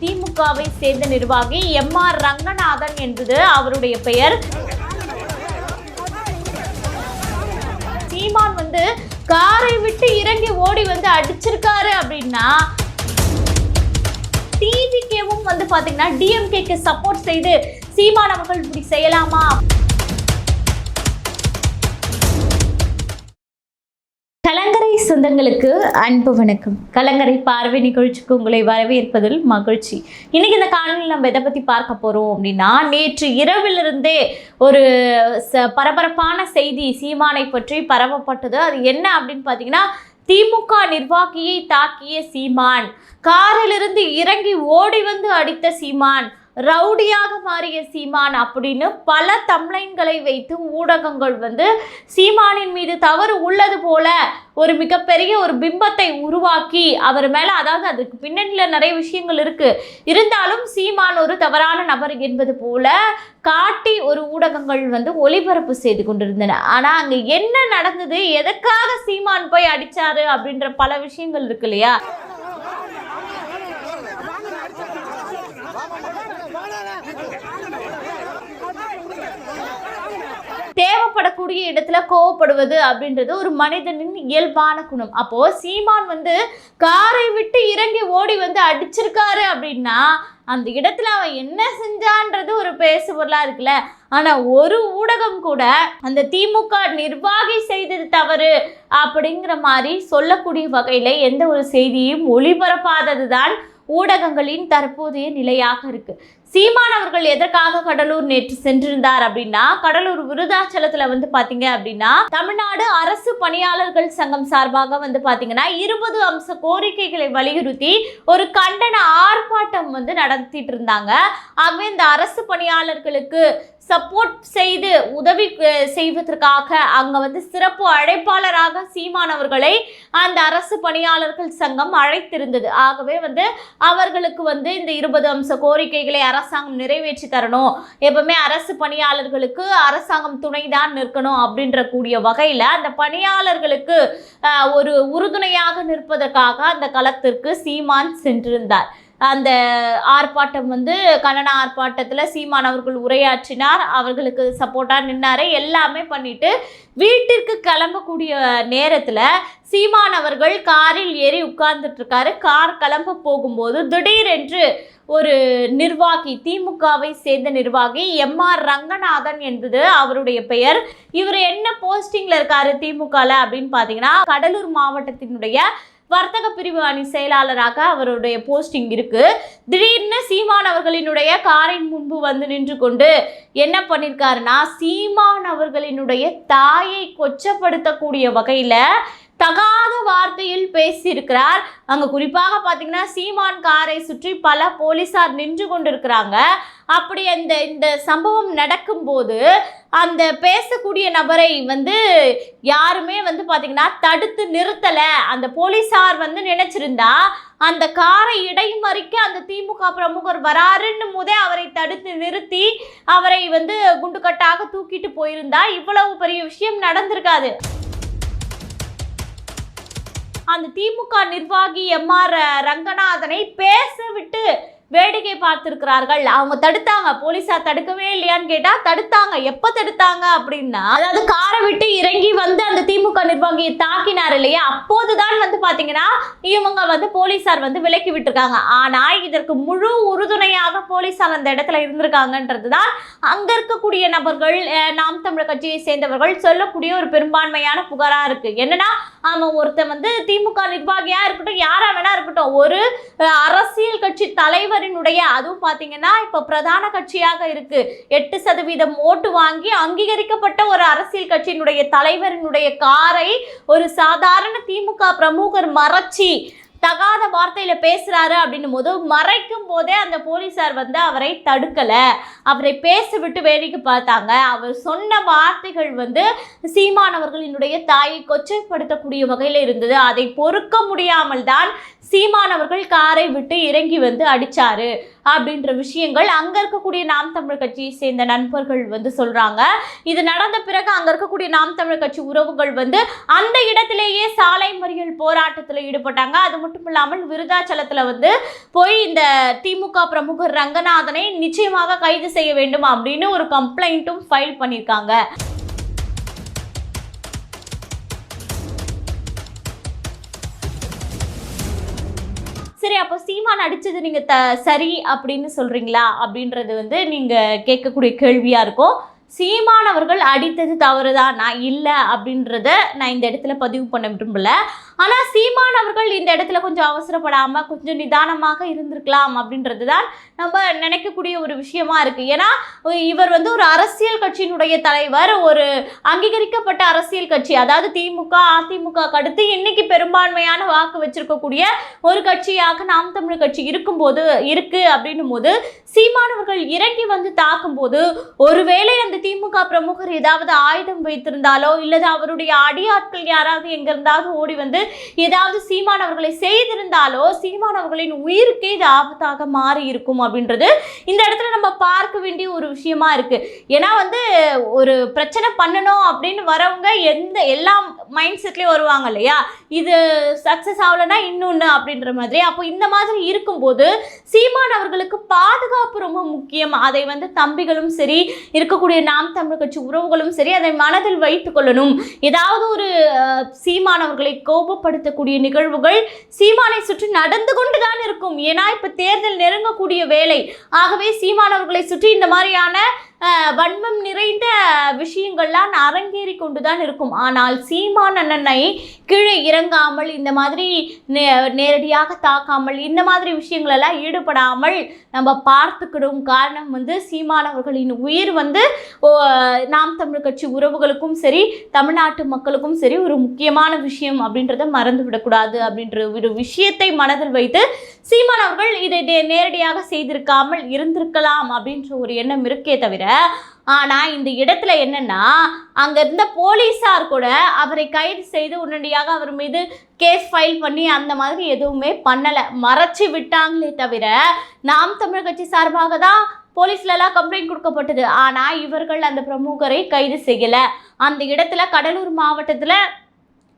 திமுகவை சேர்ந்த நிர்வாகி எம்.ஆர். ரங்கநாதன் என்பது அவருடைய பெயர். சீமான் காரை விட்டு இறங்கி ஓடி அடிச்சிருக்காரு அப்படின்னா டிவிகேவும் பாத்தீங்கன்னா டிஎம்கேக்கு சப்போர்ட் செய்து சீமான் அவர்கள் இப்படி செய்யலாமா? கலங்கரை சொந்தங்களுக்கு அன்பு வணக்கம். கலங்கரை பார்வை நிகழ்ச்சிக்கு உங்களை வரவேற்பதில் மகிழ்ச்சி. இன்னைக்கு இந்த காணொலியில் நம்ம எதை பற்றி பார்க்க போகிறோம் அப்படின்னா, நேற்று இரவிலிருந்தே ஒரு பரபரப்பான செய்தி சீமானை பற்றி பரவப்பட்டது. அது என்ன அப்படின்னு பார்த்தீங்கன்னா, திமுக நிர்வாகியை தாக்கிய சீமான், காரிலிருந்து இறங்கி ஓடி அடித்த சீமான், ரவுடியாக மாறிய சீமான் அப்படின்னு பல தம்ப்லைன்களை வைத்து ஊடகங்கள் சீமானின் மீது தவறு உள்ளது போல ஒரு மிகப்பெரிய ஒரு பிம்பத்தை உருவாக்கி அவர் மேலே, அதாவது அதுக்கு பின்னணியில் நிறைய விஷயங்கள் இருந்தாலும் சீமான் ஒரு தவறான நபர் என்பது போல காட்டி ஒரு ஊடகங்கள் ஒளிபரப்பு செய்து கொண்டிருந்தன. ஆனால் அங்கே என்ன நடந்தது, எதுக்காக சீமான் போய் அடித்தாரு அப்படின்ற பல விஷயங்கள் இருக்கு இல்லையா? தேவைப்படக்கூடிய இடத்துல கோவப்படுவது அப்படின்றது ஒரு மனிதனின் இயல்பான குணம். அப்போ சீமான் காரை விட்டு இறங்கி ஓடி அடிச்சிருக்காரு அப்படின்னா அந்த இடத்துல அவன் என்ன செஞ்சான்றது ஒரு பேசுபொருளா இருக்குல்ல. ஆனா ஒரு ஊடகம் கூட அந்த திமுக நிர்வாகி செய்தது தவறு அப்படிங்கிற மாதிரி சொல்லக்கூடிய வகையில எந்த ஒரு செய்தியும் ஒளிபரப்பாததுதான் ஊடகங்களின் தற்போதைய நிலையாக இருக்கு. சீமான் அவர்கள் எதற்காக கடலூர் நேற்று சென்றிருந்தார் அப்படின்னா, கடலூர் விருதாச்சலத்துல பாத்தீங்க அப்படின்னா தமிழ்நாடு அரசு பணியாளர்கள் சங்கம் சார்பாக பாத்தீங்கன்னா 20 அம்ச கோரிக்கைகளை வலியுறுத்தி ஒரு கண்டன ஆர்ப்பாட்டம் நடத்திட்டு இருந்தாங்க. ஆகவே இந்த அரசு பணியாளர்களுக்கு சப்போர்ட் செய்து உதவி செய்வதற்காக அங்க சிறப்பு அழைப்பாளராக சீமான் அவர்களை அந்த அரசு பணியாளர்கள் சங்கம் அழைத்திருந்தது. ஆகவே அவர்களுக்கு இந்த 20 அம்ச கோரிக்கைகளை அரசாங்கம் நிறைவேற்றி தரணும், எப்பவுமே அரசு பணியாளர்களுக்கு அரசாங்கம் துணைதான் நிற்கணும் அப்படின்ற கூடிய வகையில் அந்த பணியாளர்களுக்கு ஒரு உறுதுணையாக நிற்பதற்காக அந்த களத்திற்கு சீமான் சென்றிருந்தார். அந்த ஆர்ப்பாட்டம் கண்டன ஆர்ப்பாட்டத்தில் சீமான் அவர்கள் உரையாற்றினார், அவர்களுக்கு சப்போர்ட்டாக நின்னாரு, எல்லாமே பண்ணிட்டு வீட்டிற்கு கிளம்பக்கூடிய நேரத்தில் சீமான் அவர்கள் காரில் ஏறி உட்கார்ந்துட்டு இருக்காரு. கார் கிளம்ப போகும்போது திடீரென்று ஒரு நிர்வாகி, திமுகவை சேர்ந்த நிர்வாகி எம்.ஆர். ரங்கநாதன் என்பது அவருடைய பெயர். இவர் என்ன போஸ்டிங்ல இருக்காரு திமுகல அப்படின்னு பார்த்தீங்கன்னா, கடலூர் மாவட்டத்தினுடைய வர்த்தக பிரிவு அணி செயலாளராக அவருடைய போஸ்டிங் இருக்கு. திடீர்னு சீமான் அவர்களினுடைய காரின் முன்பு நின்று கொண்டு என்ன பண்ணியிருக்காருன்னா, சீமான் அவர்களினுடைய தாயை கொச்சப்படுத்தக்கூடிய வகையில் தகாத வார்த்தையில் பேசியிருக்கிறார். அங்கே குறிப்பாக பார்த்தீங்கன்னா சீமான் காரை சுற்றி பல போலீசார் நின்று கொண்டிருக்கிறாங்க. அப்படி இந்த சம்பவம் நடக்கும்போது அந்த பேசக்கூடிய நபரை யாருமே பார்த்தீங்கன்னா தடுத்து நிறுத்தலை. அந்த போலீசார் நினைச்சிருந்தா அந்த காரை இடைமறிக்க அந்த திமுக பிரமுகர் வராருன்னு முதே அவரை தடுத்து நிறுத்தி அவரை குண்டுக்கட்டாக தூக்கிட்டு போயிருந்தா இவ்வளவு பெரிய விஷயம் நடந்திருக்காது. அந்த திமுக நிர்வாகி எம்.ஆர். ரங்கநாதனை பேச விட்டு வேடிக்கை பார்த்திருக்கிறார்கள். அவங்க தடுத்தாங்க, போலீஸார் தடுக்கவே இல்லையான்னு கேட்டா தடுத்தாங்க. எப்ப தடுத்தாங்க அப்படின்னா, அதாவது காரை விட்டு இறங்கி அந்த திமுக நிர்வாகியை தாக்கினார் இல்லையா, அப்போதுதான் பாத்தீங்கன்னா இவங்க போலீஸார் விலக்கி விட்டுருக்காங்க. ஆனா இதற்கு முழு உறுதுணையாக போலீஸார் அந்த இடத்துல இருந்திருக்காங்கன்றதுதான் அங்க இருக்கக்கூடிய நபர்கள், நாம் தமிழர் கட்சியை சேர்ந்தவர்கள் சொல்லக்கூடிய ஒரு பெரும்பான்மையான புகாரா இருக்கு. என்னன்னா, அவன் ஒருத்தன் திமுக நிர்வாகியா இருக்கட்டும், யாரா வேணா இருக்கட்டும், ஒரு அரசியல் கட்சி தலைவரினுடைய, அதுவும் பாத்தீங்கன்னா இப்ப பிரதான கட்சியாக இருக்கு, 8% ஓட்டு வாங்கி அங்கீகரிக்கப்பட்ட ஒரு அரசியல் கட்சியினுடைய தலைவரினுடைய காரை ஒரு சாதாரண திமுக பிரமுகர் மறைச்சி தகாத வார்த்தையில பேசுறாரு அப்படின்னும் போது, மறைக்கும் போதே அந்த போலீசார் அவரை தடுக்கல, அவரை பேச விட்டு வேடிக்கை பார்த்தாங்க. அவர் சொன்ன வார்த்தைகள் சீமான் அவர்களினுடைய தாயை கொச்சைப்படுத்தக்கூடிய வகையில் இருந்தது. அதை பொறுக்க முடியாமல் தான் சீமான் அவர்கள் காரை விட்டு இறங்கி அடிச்சாரு அப்படின்ற விஷயங்கள் அங்க இருக்கக்கூடிய நாம் தமிழர் கட்சியை சேர்ந்த நண்பர்கள் வந்து சொல்றாங்க. இது நடந்த பிறகு அங்க இருக்கக்கூடிய நாம் தமிழர் கட்சி உறவுகள் வந்து அந்த இடத்திலேயே சாலை மறியல் போராட்டத்தில் ஈடுபட்டாங்க. அது மட்டும் இல்லாமல் விருதாச்சலத்துல வந்து போய் இந்த திமுக பிரமுகர் ரங்கநாதனை நிச்சயமாக கைது செய்ய வேண்டும் அப்படின்னு ஒரு கம்ப்ளைண்ட்டும் ஃபைல் பண்ணியிருக்காங்க. சரி, அப்போ சீமான் அடிச்சது நீங்க சரி அப்படின்னு சொல்றீங்களா அப்படின்றது வந்து நீங்க கேட்கக்கூடிய கேள்வியா இருக்கும். சீமான் அவர்கள் அடித்தது தவறுதான், நான் இல்லை அப்படின்றத நான் இந்த இடத்துல பதிவு பண்ண விரும்பல. ஆனால் சீமான் அவர்கள் இந்த இடத்துல கொஞ்சம் அவசரப்படாமல் கொஞ்சம் நிதானமாக இருந்திருக்கலாம் அப்படின்றது தான் நம்ம நினைக்கக்கூடிய ஒரு விஷயமா இருக்குது. ஏன்னா இவர் வந்து ஒரு அரசியல் கட்சியினுடைய தலைவர், ஒரு அங்கீகரிக்கப்பட்ட அரசியல் கட்சி, அதாவது திமுக அதிமுக அடுத்து இன்னைக்கு பெரும்பான்மையான வாக்கு வச்சிருக்கக்கூடிய ஒரு கட்சியாக நாம் தமிழர் கட்சி இருக்கு அப்படின்னும் போது சீமானவர்கள் இறங்கி வந்து தாக்கும் போது ஒருவேளை அந்த திமுக பிரமுகர் ஏதாவது ஆயுதம் வைத்திருந்தாலோ இல்லது அவருடைய அடியாட்கள் யாராவது எங்க இருந்தாவது ஓடி வந்து ஏதாவது சீமானவர்களை செய்திருந்தாலோ சீமானவர்களின் உயிருக்கே இது ஆபத்தாக மாறி இருக்கும் அப்படின்றது இந்த இடத்துல நம்ம பார்க்க வேண்டிய ஒரு விஷயமா இருக்கு. ஏன்னா வந்து ஒரு பிரச்சனை பண்ணணும் அப்படின்னு வரவங்க எல்லா மைண்ட் செட்லயும் வருவாங்க இல்லையா, இது சக்சஸ் ஆகலைன்னா இன்னொன்னு அப்படின்ற மாதிரி. அப்போ இந்த மாதிரி இருக்கும்போது சீமானவர்களுக்கு பாதுகாப்பு ரொம்ப முக்கியம். அதை வந்து தம்பிகளும் சரி இருக்கக்கூடிய நாம் தமிழர் கட்சி உறவுகளும் சரி அதை மனதில் வைத்துக் கொள்ளணும். ஏதாவது ஒரு சீமானவர்களை கோபப்படுத்தக்கூடிய நிகழ்வுகள் சீமானை சுற்றி நடந்து கொண்டுதான் இருக்கும். ஏன்னா இப்ப தேர்தல் நெருங்கக்கூடிய வேலை, ஆகவே சீமானவர்களை சுற்றி இந்த மாதிரியான வன்மம் நிறைந்த விஷயங்கள்லாம் அரங்கேறி கொண்டுதான் இருக்கும். ஆனால் சீமான் அண்ணனை கீழே இறங்காமல் இந்த மாதிரி நேரடியாக தாக்காமல் இந்த மாதிரி விஷயங்களெல்லாம் ஈடுபடாமல் நம்ம பார்த்துக்கிடும். காரணம் வந்து சீமானவர்களின் உயிர் வந்து நாம் தமிழர் கட்சி உறவுகளுக்கும் சரி தமிழ்நாட்டு மக்களுக்கும் சரி ஒரு முக்கியமான விஷயம் அப்படின்றத மறந்து விடக்கூடாது அப்படின்ற ஒரு விஷயத்தை மனதில் வைத்து சீமான் அவர்கள் இதை நேரடியாக செய்திருக்காமல் இருந்திருக்கலாம் அப்படின்ற ஒரு எண்ணம் இருக்கே தவிர, ஆனா இந்த இடத்துல என்னன்னா அங்க இருந்த போலீசார் கூட அவரை கைது செய்து உடனடியாக அவர் மீது கேஸ் ஃபைல் பண்ணி அந்த மாதிரி எதுவுமே பண்ணல, மறைச்சு விட்டாங்களே தவிர நாம் தமிழர் கட்சி சார்பாக தான் போலீஸ்ல எல்லாம் கம்ப்ளைண்ட் கொடுக்கப்பட்டது. ஆனா இவர்கள் அந்த பிரமுகரை கைது செய்யல. அந்த இடத்துல கடலூர் மாவட்டத்துல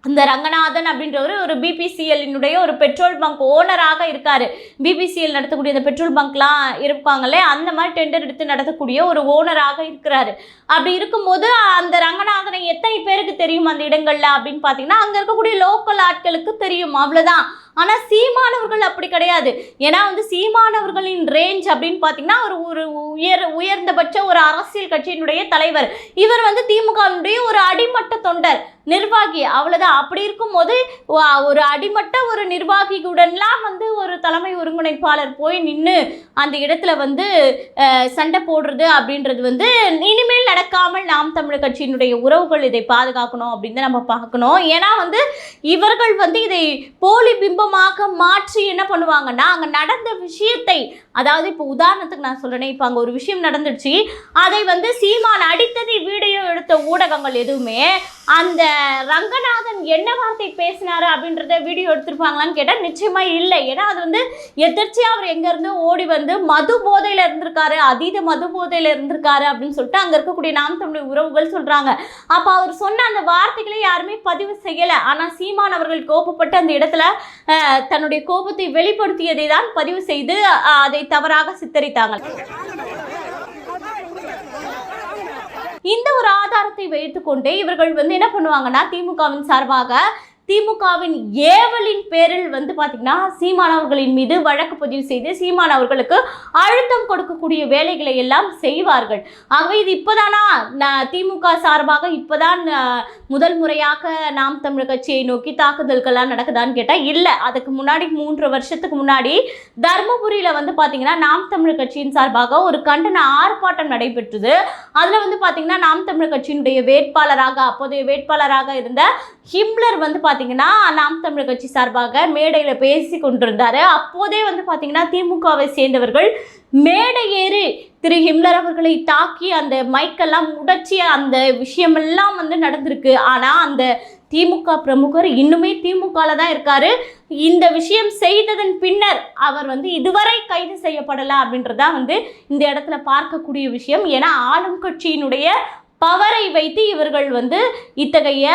இந்த ரங்கநாதன் அப்படின்றவர் ஒரு பிபிசிஎல்லினுடைய ஒரு பெட்ரோல் பங்க் ஓனராக இருக்காரு. பிபிசிஎல் நடத்தக்கூடிய அந்த பெட்ரோல் பங்க்லாம் இருப்பாங்களே அந்த மாதிரி டெண்டர் எடுத்து நடத்தக்கூடிய ஒரு ஓனராக இருக்கிறாரு. அப்படி இருக்கும்போது அந்த ரங்கநாதனை எத்தனை பேருக்கு தெரியும் அந்த இடங்கள்ல அப்படின்னு பார்த்தீங்கன்னா அங்கே இருக்கக்கூடிய லோக்கல் ஆட்களுக்கு தெரியும், அவ்வளோதான். ஆனால் சீமானவர்கள் அப்படி கிடையாது. ஏன்னா வந்து சீமானவர்களின் ரேஞ்ச் அப்படின்னு பார்த்தீங்கன்னா ஒரு உயர்ந்தபட்ச ஒரு அரசியல் கட்சியினுடைய தலைவர். இவர் வந்து திமுகவினுடைய ஒரு அடிமட்ட தொண்டர் நிர்வாகி, அவ்வளோதான். அப்படி இருக்கும்போது ஒரு அடிமட்ட ஒரு நிர்வாகியுடன்லாம் வந்து ஒரு தலைமை ஒருங்கிணைப்பாளர் போய் நின்று அந்த இடத்துல வந்து சண்டை போடுறது அப்படின்றது வந்து இனிமேல் நடக்காமல் நாம் தமிழர் கட்சியினுடைய உறவுகள் இதை பாதுகாக்கணும் அப்படின்னு நம்ம பார்க்கணும். ஏன்னா வந்து இவர்கள் வந்து இதை போலி பிம்பமாக மாற்றி என்ன பண்ணுவாங்கன்னா அங்கே நடந்த விஷயத்தை, அதாவது இப்போ உதாரணத்துக்கு நான் சொல்றேன், இப்போ அங்கே ஒரு விஷயம் நடந்துடுச்சு, அதை வந்து சீமான் அடித்ததை வீடியோ எடுத்த ஊடகங்கள் எதுவுமே அந்த ரங்கநாதன் என்ன வார்த்தை பேசினாரு அப்படின்றத வீடியோ எடுத்திருப்பாங்களான்னு கேட்டால் நிச்சயமா இல்லை. ஏன்னா அது வந்து எதிர்ச்சியா அவர் எங்க இருந்து ஓடி வந்து மது போதையில இருந்திருக்காரு, அதீத மது போதையில இருந்திருக்காரு அப்படின்னு சொல்லிட்டு அங்க இருக்கக்கூடிய நாம் தமிழ் உறவுகள் சொல்றாங்க. அப்ப அவர் சொன்ன அந்த வார்த்தைகளை யாருமே பதிவு செய்யல. ஆனா சீமான் அவர்கள் கோபப்பட்டு அந்த இடத்துல தன்னுடைய கோபத்தை வெளிப்படுத்தியதை தான் பதிவு செய்து அதை தவறாக சித்தரித்தாங்க. இந்த ஒரு ஆதாரத்தை வைத்துக்கொண்டே இவர்கள் வந்து என்ன பண்ணுவாங்கன்னா திமுகவின் சார்பாக திமுகவின் ஏவலின் பேரில் வந்து பார்த்தீங்கன்னா சீமான் அவர்களின் மீது வழக்கு பதிவு செய்து சீமான் அவர்களுக்கு அழுத்தம் கொடுக்கக்கூடிய வேலைகளை எல்லாம் செய்வார்கள். ஆகவே இது இப்போதானா திமுக சார்பாக இப்போதான் முதல் முறையாக நாம் தமிழர் கட்சியை நோக்கி தாக்குதல்கள்லாம் நடக்குதான்னு கேட்டால் இல்லை. அதுக்கு முன்னாடி 3 வருஷத்துக்கு முன்னாடி தர்மபுரியில் வந்து பார்த்தீங்கன்னா நாம் தமிழர் கட்சியின் சார்பாக ஒரு கண்டன ஆர்ப்பாட்டம் நடைபெற்றது. அதில் வந்து பார்த்தீங்கன்னா நாம் தமிழர் கட்சியினுடைய அப்போதைய வேட்பாளராக இருந்த ஹிம்லர் வந்து பார்த்தீங்கன்னா நாம் தமிழர் கட்சி சார்பாக மேடையில் பேசி கொண்டிருந்தாரு. அப்போதே வந்து பார்த்தீங்கன்னா திமுகவை சேர்ந்தவர்கள் மேடை ஏறி திரு ஹிம்லர் அவர்களை தாக்கி அந்த மைக்கெல்லாம் உடைச்சி அந்த விஷயமெல்லாம் வந்து நடந்திருக்கு. ஆனால் அந்த திமுக பிரமுகர் இன்னுமே திமுகல தான் இருக்காரு. இந்த விஷயம் செய்ததன் பின்னர் அவர் வந்து இதுவரை கைது செய்யப்படலை அப்படின்றதான் வந்து இந்த இடத்துல பார்க்கக்கூடிய விஷயம். ஏன்னா ஆளும் கட்சியினுடைய பவரை வைத்து இவர்கள் வந்து இத்தகைய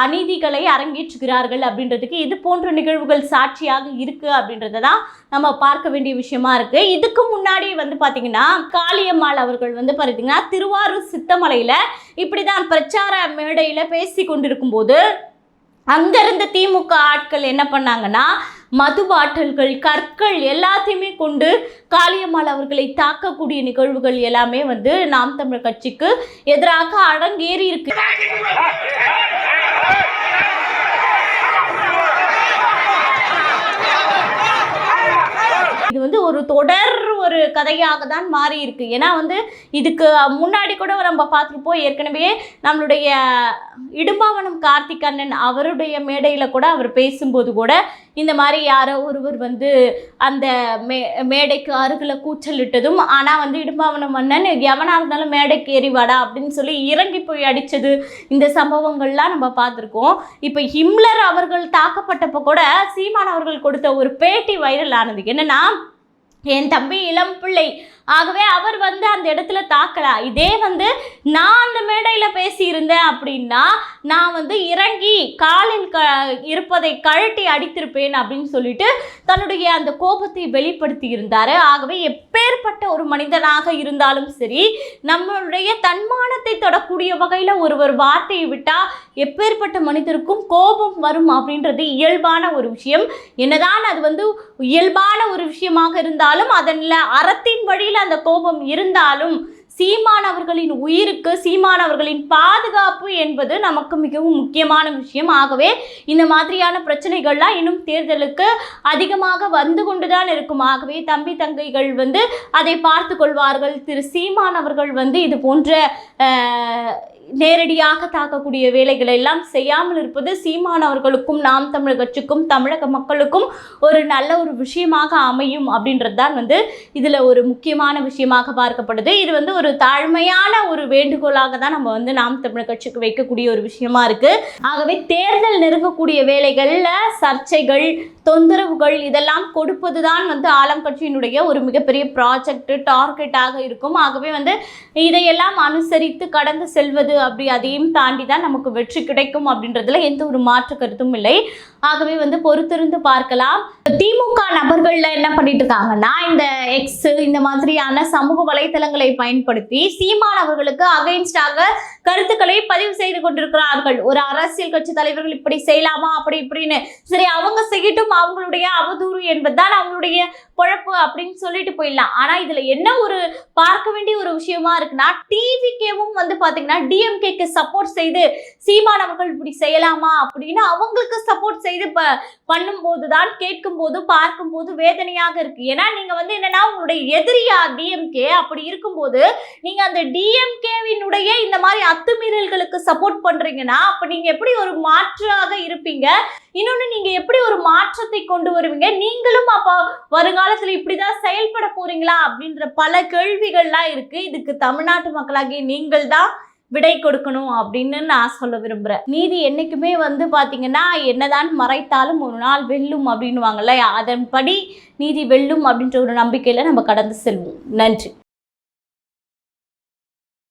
அநீதிகளை அரங்கேற்றுகிறார்கள் அப்படின்றதுக்கு இது போன்ற நிகழ்வுகள் சாட்சியாக இருக்கு அப்படின்றத தான் நம்ம பார்க்க வேண்டிய விஷயமா இருக்கு. இதுக்கு முன்னாடி வந்து பார்த்தீங்கன்னா காளியம்மாள் அவர்கள் வந்து பார்த்தீங்கன்னா திருவாரூர் சித்தமலையில் இப்படிதான் பிரச்சார மேடையில் பேசி கொண்டிருக்கும் போது அங்கிருந்த திமுக ஆட்கள் என்ன பண்ணாங்கன்னா மது பாட்டில்கள், கற்கள் எல்லாத்தையுமே கொண்டு காளியம்மாள் அவர்களை தாக்கக்கூடிய நிகழ்வுகள் எல்லாமே வந்து நாம் தமிழர் கட்சிக்கு எதிராக அரங்கேறி இருக்கு. இது வந்து ஒரு கதையாக தான் மாறி இருக்கு. ஏன்னா வந்து இதுக்கு முன்னாடி கூட நம்ம பார்த்துருப்போம். ஏற்கனவே நம்மளுடைய இடும்பாவனம் கார்த்திக் அண்ணன் அவருடைய மேடையில் கூட அவர் பேசும்போது கூட இந்த மாதிரி யாரோ ஒருவர் வந்து அந்த மேடைக்கு அருகில் கூச்சலிட்டதும், ஆனால் வந்து இடும்பாவனம் அண்ணன் எவனாக இருந்தாலும் மேடைக்கு ஏறி வாடா அப்படின்னு சொல்லி இறங்கி போய் அடித்தது, இந்த சம்பவங்கள்லாம் நம்ம பார்த்துருக்கோம். இப்போ ஹிம்லர் அவர்கள் தாக்கப்பட்டப்போ கூட சீமான் அவர்கள் கொடுத்த ஒரு பேட்டி வைரல் ஆனது. என்னன்னா, என் தம்பி இளம் பிள்ளை, ஆகவே அவர் வந்து அந்த இடத்துல தாக்கலா. இதே வந்து நான் அந்த மேடையில் பேசியிருந்தேன் அப்படின்னா நான் வந்து இறங்கி காலில் இருப்பதை கழட்டி அடித்திருப்பேன் அப்படின்னு சொல்லிட்டு தன்னுடைய அந்த கோபத்தை வெளிப்படுத்தி இருந்தார். ஆகவே எப்பேற்பட்ட ஒரு மனிதனாக இருந்தாலும் சரி, நம்மளுடைய தன்மானத்தை தொடக்கூடிய வகையில் ஒருவர் வார்த்தையை விட்டால் எப்பேற்பட்ட மனிதருக்கும் கோபம் வரும் அப்படின்றது இயல்பான ஒரு விஷயம். என்னதான் அது வந்து இயல்பான ஒரு விஷயமாக இருந்தாலும் அதனில் அறத்தின் வழியில் அந்த கோபம் இருந்தாலும் சீமான் அவர்களின் உயிருக்கு, சீமான் அவர்களின் பாதுகாப்பு என்பது நமக்கு மிகவும் முக்கியமான விஷயம். ஆகவே இந்த மாதிரியான பிரச்சனைகள்லாம் இன்னும் தேர்தலுக்கு அதிகமாக வந்து கொண்டுதான் இருக்கும். ஆகவே தம்பி தங்கைகள் வந்து அதை பார்த்து கொள்வார்கள். திரு சீமான் அவர்கள் வந்து இது போன்ற நேரடியாக தாக்கக்கூடிய வேலைகளை எல்லாம் செய்யாமல் இருப்பது சீமான் அவர்களுக்கும் நாம் தமிழர் கட்சிக்கும் தமிழக மக்களுக்கும் ஒரு நல்ல ஒரு விஷயமாக அமையும் அப்படின்றது தான் வந்து இதில் ஒரு முக்கியமான விஷயமாக பார்க்கப்படுது. இது வந்து ஒரு தாழ்மையான ஒரு வேண்டுகோளாக தான் நம்ம வந்து நாம் தமிழர் கட்சிக்கு வைக்கக்கூடிய ஒரு விஷயமா இருக்கு. ஆகவே தேர்தல் நெருங்கக்கூடிய வேலைகளில் சர்ச்சைகள், தொந்தரவுகள் இதெல்லாம் கொடுப்பது தான் வந்து ஆளும் கட்சியினுடைய ஒரு மிகப்பெரிய ப்ராஜெக்ட் டார்கெட்டாக இருக்கும். ஆகவே வந்து இதையெல்லாம் அனுசரித்து கடந்து செல்வது அப்படி அதையும் தாண்டி தான் நமக்கு வெற்றி கிடைக்கும் அப்படின்றதுல எந்த ஒரு மாற்று கருத்தும் இல்லை. ஆகவே வந்து பொறுத்திருந்து பார்க்கலாம். திமுக நபர்கள்ல என்ன பண்ணிட்டு இருக்காங்கன்னா, இந்த எக்ஸ் இந்த மாதிரியான சமூக வலைத்தளங்களை பயன்படுத்தி சீமான் அவர்களுக்கு அகைன்ஸ்டாக கருத்துக்களை பதிவு செய்து கொண்டிருக்கிறார்கள். ஒரு அரசியல் கட்சி தலைவர்கள் இப்படி செய்யலாமா அப்படி இப்படின்னு, சரி அவங்க செய்யட்டும், அவங்களுடைய அவதூறு என்பதுதான் அவங்களுடைய பொழப்பு அப்படின்னு சொல்லிட்டு போயிடலாம். ஆனா இதுல என்ன ஒரு பார்க்க வேண்டிய ஒரு விஷயமா இருக்குன்னா, டிவிகேவும் வந்து பாத்தீங்கன்னா டிஎம்கேக்கு சப்போர்ட் செய்து சீமான் அவர்கள் இப்படி செய்யலாமா அப்படின்னு அவங்களுக்கு சப்போர்ட் செய்து பண்ணும்போது தான் கேட்கும் போது பார்க்கும் போது வேதனையாக இருக்கு. ஏன்னா நீங்க வந்து என்னன்னா உங்களுடைய எதிரியா டிஎம்கே, அப்படி இருக்கும்போது நீங்க அந்த டிஎம்கேவினுடைய இந்த மாதிரி அத்துமீறல்களுக்கு சப்போர்ட் பண்றீங்கன்னா அப்ப நீங்க எப்படி ஒரு மாற்றாக இருப்பீங்க? இன்னொன்னு, நீங்க எப்படி ஒரு மாற்றத்தை கொண்டு வருவீங்க? நீங்களும் அப்ப வருங்காலத்துல இப்படிதான் செயல்பட போறீங்களா அப்படின்ற பல கேள்விகள்லாம் இருக்கு. இதுக்கு தமிழ்நாட்டு மக்களாகிய நீங்கள் தான் விடை கொடுக்கணும் அப்படின்னு நான் சொல்ல விரும்புகிறேன். நீதி என்றைக்குமே வந்து பார்த்தீங்கன்னா என்னதான் மறைத்தாலும் ஒரு நாள் வெல்லும் அப்படின்னுவாங்கல்ல, அதன்படி நீதி வெல்லும் அப்படின்ற ஒரு நம்பிக்கையில் நம்ம கடந்து செல்வோம். நன்றி.